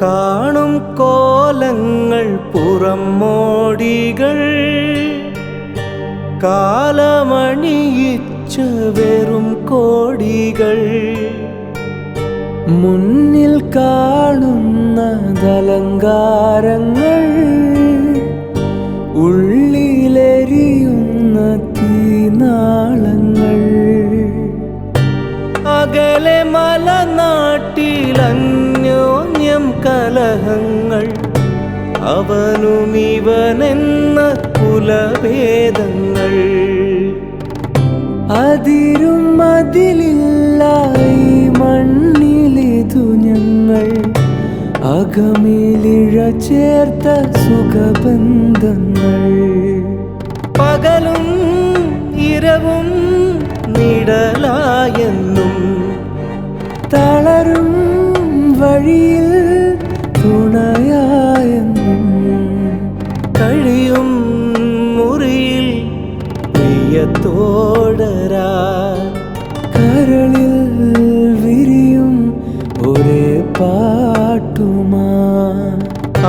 കാണും കോലങ്ങൾ പുറമോടികൾ കാലമണിയിച്ച വെറും കോടികൾ മുന്നിൽ കാണുന്നതലങ്കാരങ്ങൾ ഉള്ളിലെരിയുന്ന തീനാളങ്ങൾ അകലെ മലനാട്ടിലന്യോന്യം കലഹങ്ങൾ അവനും ഇവനെന്ന കുലഭേദങ്ങൾ അതിരും അതിലില്ല ഈ മണ്ണിലിതു ഞങ്ങൾ അകമിലിഴ ചേർത്ത സുഖബന്ധങ്ങൾ പകലും ഇരവും നിഴലായെന്നും തളരും വഴിയിൽ തുണയായെന്നും കഴിയും മുറിയിൽ പ്രിയത്തോടരാ കരളിൽ വിരിയും ഒരേ പാട്ടുമാ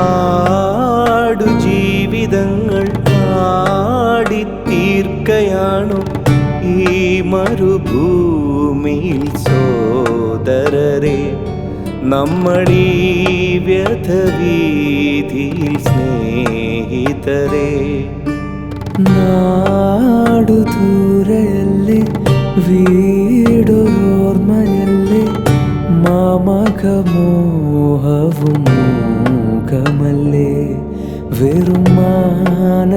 ആടു ജീവിതങ്ങൾ ആടിത്തീർക്കയാണു ഈ മരുഭൂമിയിൽ സോദരരെ നമ്മളീ വ്യഥവീതിയിൽ സ്നേഹിതരെ നാടു ദൂരയല്ലേ വീടോർമ്മയല്ലേ മാമകമോഹവും മൂകമല്ലേ വെറും മാനസക്കൂട്ടിലെ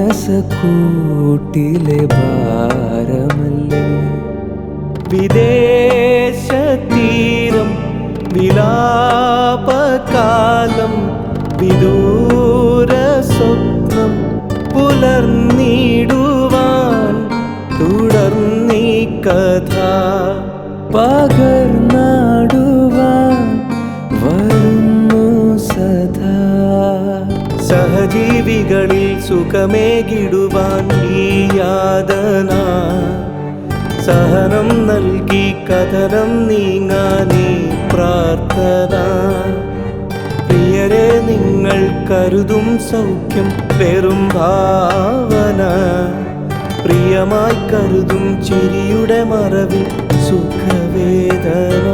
ഭാരമല്ലേ വിദേശതീരം വിലാപകാലം വിദൂര സ്വപ്നം പുലർന്നിടുവാൻ തുടർന്നീ കഥ പകർന്നാടുവാൻ വരുന്നു സദാ സഹജീവികളിൽ സുഖമേകിടുവാൻ ഈ യാതന സഹനം നൽകി കഥനം നീങ്ങാനീ പ്രാർത്ഥന പ്രിയരെ നിങ്ങൾ കരുതും സൗഖ്യം വെറും ഭാവന പ്രിയമായി കരുതും ചിരിയുടെ മറവിൽ സുഖവേദന